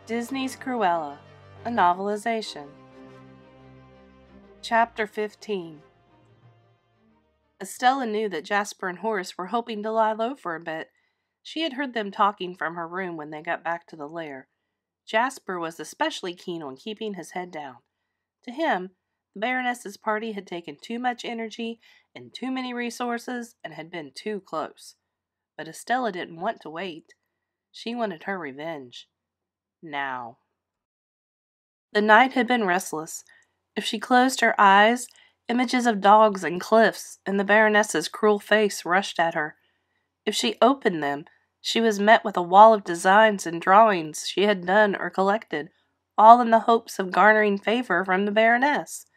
Disney's Cruella, a novelization. Chapter 15. Estella knew that Jasper and Horace were hoping to lie low for a bit. She had heard them talking from her room when they got back to the lair. Jasper was especially keen on keeping his head down. To him, the Baroness's party had taken too much energy and too many resources and had been too close. But Estella didn't want to wait. She wanted her revenge. Now. The night had been restless. If she closed her eyes, images of dogs and cliffs and the Baroness's cruel face rushed at her. If she opened them, she was met with a wall of designs and drawings she had done or collected, all in the hopes of garnering favor from the Baroness.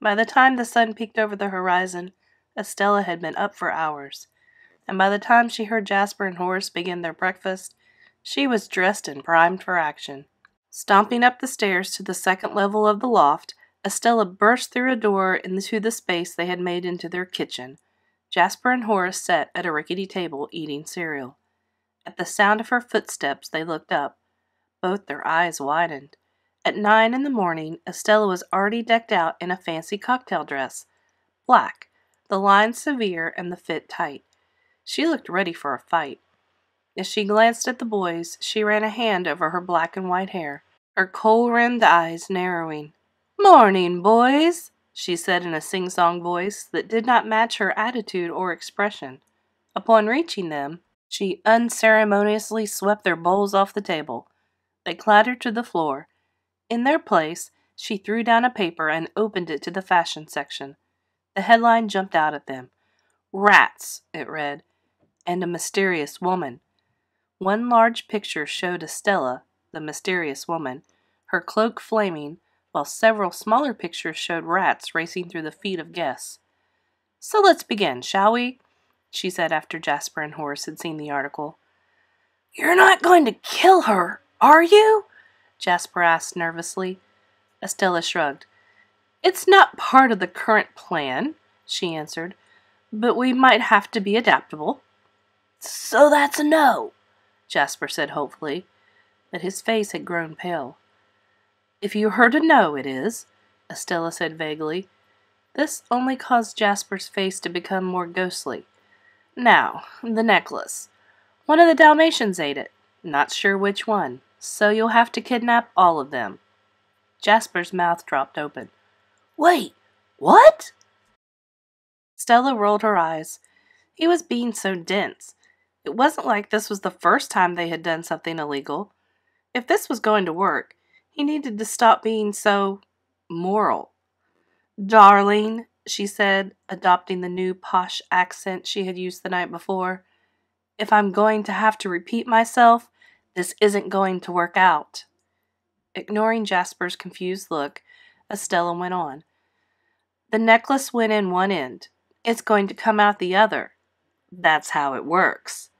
By the time the sun peeked over the horizon, Estella had been up for hours, and by the time she heard Jasper and Horace begin their breakfast, she was dressed and primed for action. Stomping up the stairs to the second level of the loft, Estella burst through a door into the space they had made into their kitchen. Jasper and Horace sat at a rickety table eating cereal. At the sound of her footsteps, they looked up. Both their eyes widened. At 9 in the morning, Estella was already decked out in a fancy cocktail dress. Black, the lines severe and the fit tight. She looked ready for a fight. As she glanced at the boys, she ran a hand over her black and white hair, her kohl-rimmed eyes narrowing. "Morning, boys," she said in a sing-song voice that did not match her attitude or expression. Upon reaching them, she unceremoniously swept their bowls off the table. They clattered to the floor. In their place, she threw down a paper and opened it to the fashion section. The headline jumped out at them. "Rats," it read, "and a mysterious woman." One large picture showed Estella, the mysterious woman, her cloak flaming, while several smaller pictures showed rats racing through the feet of guests. "So let's begin, shall we?" she said after Jasper and Horace had seen the article. "You're not going to kill her, are you?" Jasper asked nervously. Estella shrugged. "It's not part of the current plan," she answered, "but we might have to be adaptable." "So that's a no," Jasper said hopefully, but his face had grown pale. "If you heard a no, it is," Estella said vaguely. This only caused Jasper's face to become more ghostly. "Now, the necklace. One of the Dalmatians ate it. Not sure which one, so you'll have to kidnap all of them." Jasper's mouth dropped open. "Wait, what?" Stella rolled her eyes. He was being so dense. It wasn't like this was the first time they had done something illegal. If this was going to work, he needed to stop being so moral. "Darling," she said, adopting the new posh accent she had used the night before, "if I'm going to have to repeat myself, this isn't going to work out." Ignoring Jasper's confused look, Estella went on. "The necklace went in one end. It's going to come out the other. That's how it works."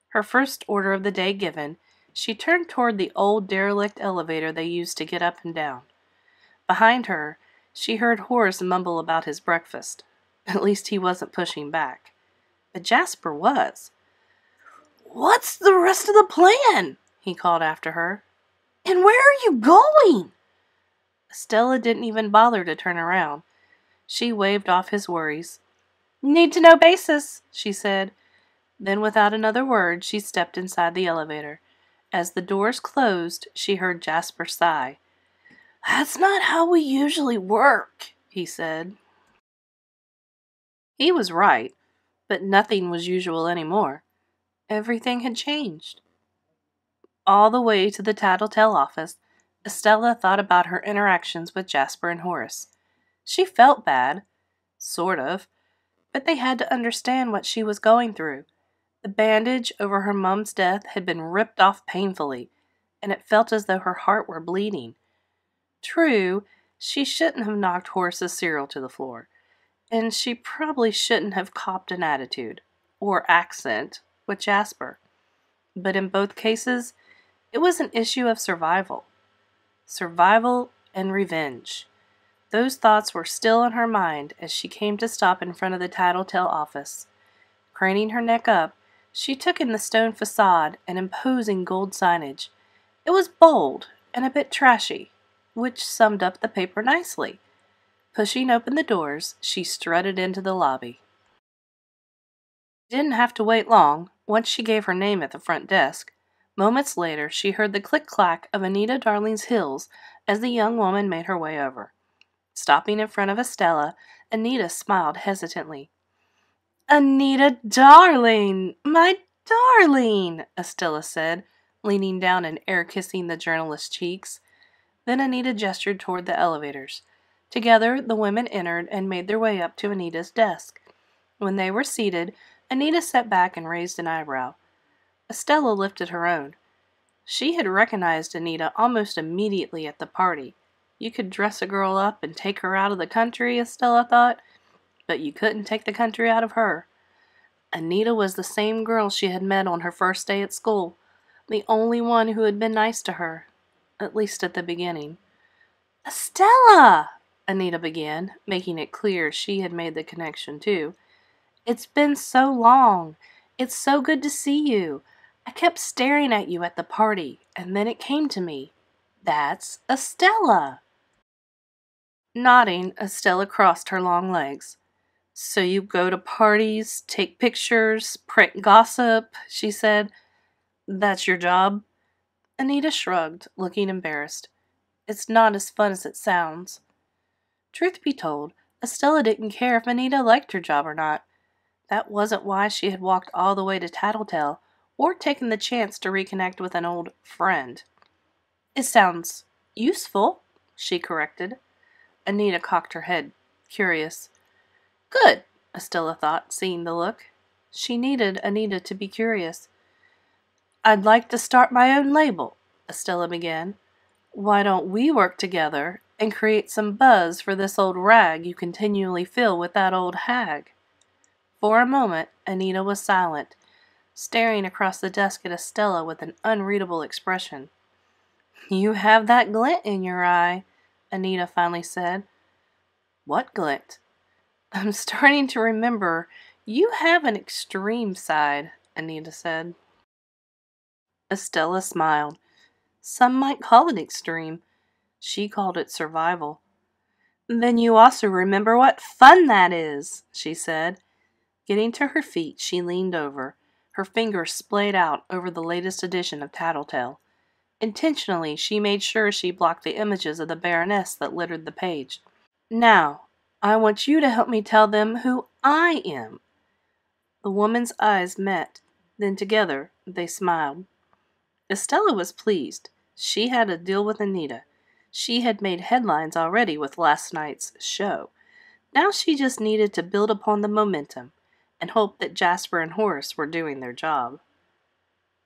Her first order of the day given, she turned toward the old derelict elevator they used to get up and down. Behind her, she heard Horace mumble about his breakfast. At least he wasn't pushing back. But Jasper was. "What's the rest of the plan?" he called after her. "And where are you going?" Stella didn't even bother to turn around. She waved off his worries. "Need to know basis," she said. Then without another word, she stepped inside the elevator. As the doors closed, she heard Jasper sigh. "That's not how we usually work," he said. He was right, but nothing was usual anymore. Everything had changed. All the way to the Tattletale office, Estella thought about her interactions with Jasper and Horace. She felt bad, sort of, but they had to understand what she was going through. The bandage over her mum's death had been ripped off painfully, and it felt as though her heart were bleeding. True, she shouldn't have knocked Horace's cereal to the floor, and she probably shouldn't have copped an attitude, or accent, with Jasper. But in both cases, it was an issue of survival. Survival and revenge. Those thoughts were still in her mind as she came to stop in front of the Tattletale office. Craning her neck up, she took in the stone facade and imposing gold signage. It was bold and a bit trashy, which summed up the paper nicely. Pushing open the doors, she strutted into the lobby. She didn't have to wait long. Once she gave her name at the front desk, moments later she heard the click-clack of Anita Darling's heels as the young woman made her way over. Stopping in front of Estella, Anita smiled hesitantly. "Anita Darling! My darling!" Estella said, leaning down and air-kissing the journalist's cheeks. Then Anita gestured toward the elevators. Together, the women entered and made their way up to Anita's desk. When they were seated, Anita sat back and raised an eyebrow. Estella lifted her own. She had recognized Anita almost immediately at the party. You could dress a girl up and take her out of the country, Estella thought, but you couldn't take the country out of her. Anita was the same girl she had met on her first day at school, the only one who had been nice to her, at least at the beginning. "Estella!" Anita began, making it clear she had made the connection too. "It's been so long. It's so good to see you. I kept staring at you at the party, and then it came to me. That's Estella." Nodding, Estella crossed her long legs. "So you go to parties, take pictures, print gossip," she said. "That's your job?" Anita shrugged, looking embarrassed. "It's not as fun as it sounds." Truth be told, Estella didn't care if Anita liked her job or not. That wasn't why she had walked all the way to Tattletale, or taken the chance to reconnect with an old friend. "It sounds useful," she corrected. Anita cocked her head, curious. "Good," Estella thought, seeing the look. She needed Anita to be curious. "I'd like to start my own label," Estella began. "Why don't we work together and create some buzz for this old rag you continually fill with that old hag?" For a moment, Anita was silent, staring across the desk at Estella with an unreadable expression. "You have that glint in your eye," Anita finally said. "What glint?" "I'm starting to remember. You have an extreme side," Anita said. Estella smiled. "Some might call it extreme. She called it survival." "Then you also remember what fun that is," she said. Getting to her feet, she leaned over, her fingers splayed out over the latest edition of Tattletale. Intentionally, she made sure she blocked the images of the Baroness that littered the page. "Now, I want you to help me tell them who I am." The woman's eyes met, then together they smiled. Estella was pleased. She had a deal with Anita. She had made headlines already with last night's show. Now she just needed to build upon the momentum and hope that Jasper and Horace were doing their job.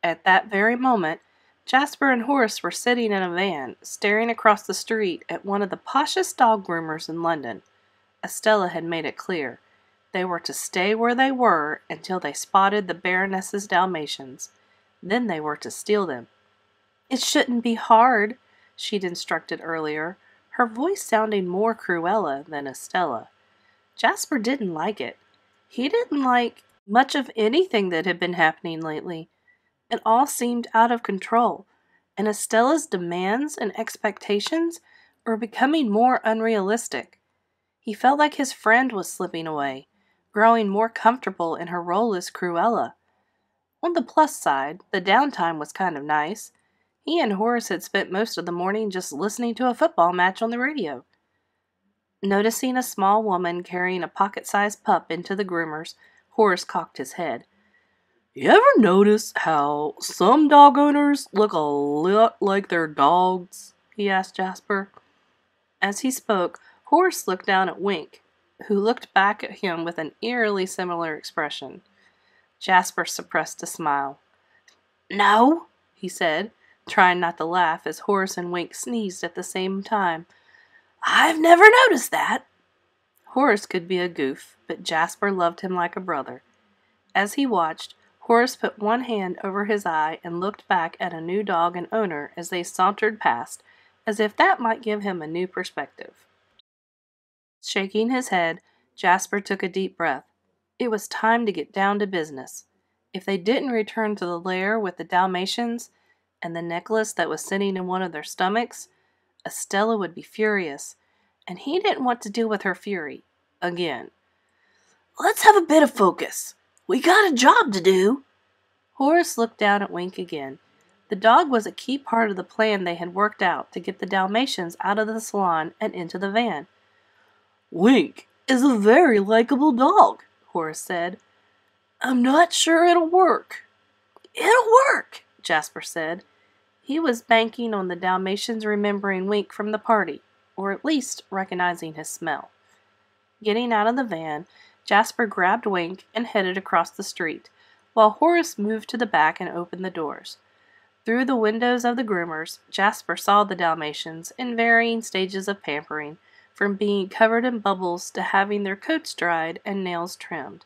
At that very moment, Jasper and Horace were sitting in a van, staring across the street at one of the poshest dog groomers in London. Estella had made it clear. They were to stay where they were until they spotted the Baroness's Dalmatians. Then they were to steal them. "It shouldn't be hard," she'd instructed earlier, her voice sounding more Cruella than Estella. Jasper didn't like it. He didn't like much of anything that had been happening lately. It all seemed out of control, and Estella's demands and expectations were becoming more unrealistic. He felt like his friend was slipping away, growing more comfortable in her role as Cruella. On the plus side, the downtime was kind of nice. He and Horace had spent most of the morning just listening to a football match on the radio. Noticing a small woman carrying a pocket-sized pup into the groomers, Horace cocked his head. "You ever notice how some dog owners look a lot like their dogs?" he asked Jasper. As he spoke, Horace looked down at Wink, who looked back at him with an eerily similar expression. Jasper suppressed a smile. "No," he said, trying not to laugh as Horace and Wink sneezed at the same time. "I've never noticed that." Horace could be a goof, but Jasper loved him like a brother. As he watched, Horace put one hand over his eye and looked back at a new dog and owner as they sauntered past, as if that might give him a new perspective. Shaking his head, Jasper took a deep breath. It was time to get down to business. If they didn't return to the lair with the Dalmatians, and the necklace that was sitting in one of their stomachs, Estella would be furious, and he didn't want to deal with her fury again. Let's have a bit of focus. We got a job to do. Horace looked down at Wink again. The dog was a key part of the plan they had worked out to get the Dalmatians out of the salon and into the van. Wink is a very likable dog, Horace said. I'm not sure it'll work. It'll work, Jasper said. He was banking on the Dalmatians remembering Wink from the party, or at least recognizing his smell. Getting out of the van, Jasper grabbed Wink and headed across the street, while Horace moved to the back and opened the doors. Through the windows of the groomers, Jasper saw the Dalmatians in varying stages of pampering, from being covered in bubbles to having their coats dried and nails trimmed.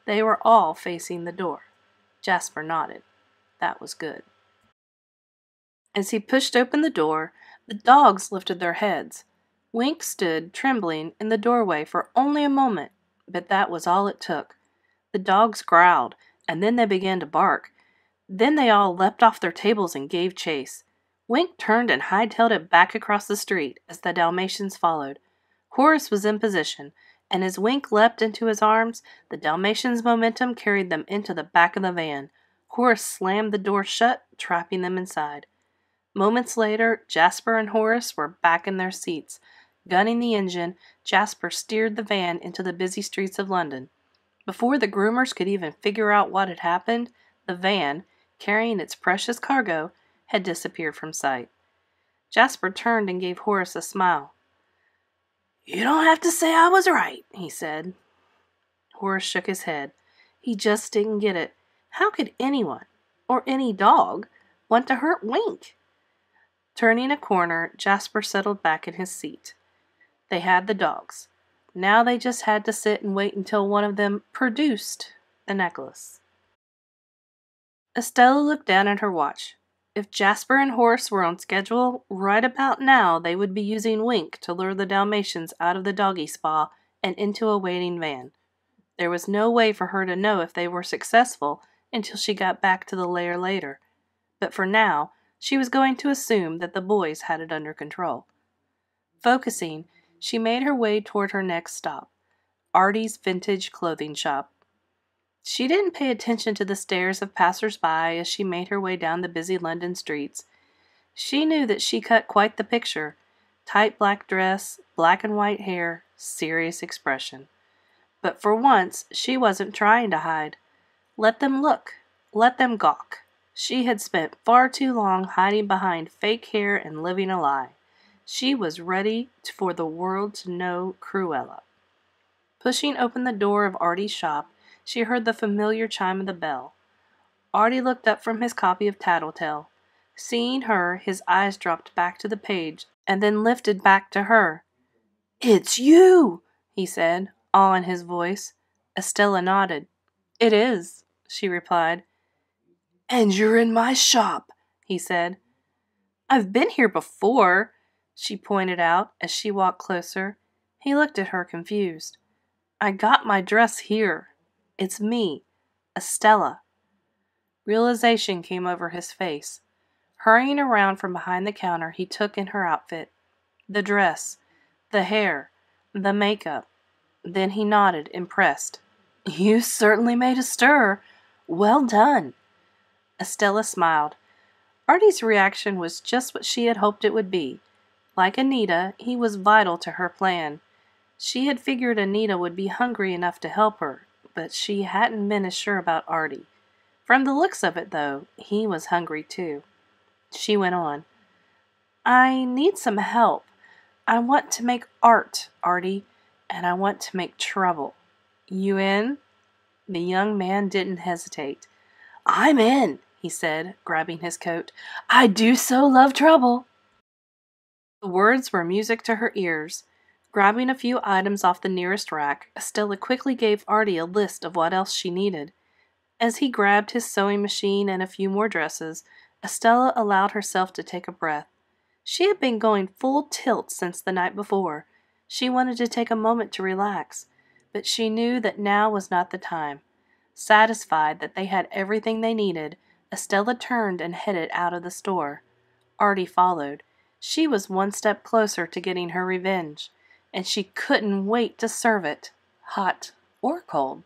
They were all facing the door. Jasper nodded. That was good. As he pushed open the door, the dogs lifted their heads. Wink stood, trembling, in the doorway for only a moment, but that was all it took. The dogs growled, and then they began to bark. Then they all leapt off their tables and gave chase. Wink turned and hightailed it back across the street as the Dalmatians followed. Horace was in position, and as Wink leapt into his arms, the Dalmatians' momentum carried them into the back of the van. Horace slammed the door shut, trapping them inside. Moments later, Jasper and Horace were back in their seats. Gunning the engine, Jasper steered the van into the busy streets of London. Before the groomers could even figure out what had happened, the van, carrying its precious cargo, had disappeared from sight. Jasper turned and gave Horace a smile. You don't have to say I was right, he said. Horace shook his head. He just didn't get it. How could anyone, or any dog, want to hurt Wink? Turning a corner, Jasper settled back in his seat. They had the dogs. Now they just had to sit and wait until one of them produced the necklace. Estella looked down at her watch. If Jasper and Horace were on schedule, right about now they would be using Wink to lure the Dalmatians out of the doggy spa and into a waiting van. There was no way for her to know if they were successful until she got back to the lair later. But for now, she was going to assume that the boys had it under control. Focusing, she made her way toward her next stop, Artie's vintage clothing shop. She didn't pay attention to the stares of passers-by as she made her way down the busy London streets. She knew that she cut quite the picture. Tight black dress, black and white hair, serious expression. But for once, she wasn't trying to hide. Let them look. Let them gawk. She had spent far too long hiding behind fake hair and living a lie. She was ready for the world to know Cruella. Pushing open the door of Artie's shop, she heard the familiar chime of the bell. Artie looked up from his copy of Tattletale. Seeing her, his eyes dropped back to the page and then lifted back to her. It's you, he said, awe in his voice. Estella nodded. It is, she replied. And you're in my shop, he said. I've been here before, she pointed out as she walked closer. He looked at her confused. I got my dress here. It's me, Estella. Realization came over his face. Hurrying around from behind the counter, he took in her outfit. The dress, the hair, the makeup. Then he nodded, impressed. You certainly made a stir. Well done. Estella smiled. Artie's reaction was just what she had hoped it would be. Like Anita, he was vital to her plan. She had figured Anita would be hungry enough to help her, but she hadn't been as sure about Artie. From the looks of it, though, he was hungry too. She went on. I need some help. I want to make art, Artie, and I want to make trouble. You in? The young man didn't hesitate. I'm in, he said, grabbing his coat. I do so love trouble. The words were music to her ears. Grabbing a few items off the nearest rack, Estella quickly gave Artie a list of what else she needed. As he grabbed his sewing machine and a few more dresses, Estella allowed herself to take a breath. She had been going full tilt since the night before. She wanted to take a moment to relax, but she knew that now was not the time. Satisfied that they had everything they needed, Estella turned and headed out of the store. Artie followed. She was one step closer to getting her revenge, and she couldn't wait to serve it, hot or cold.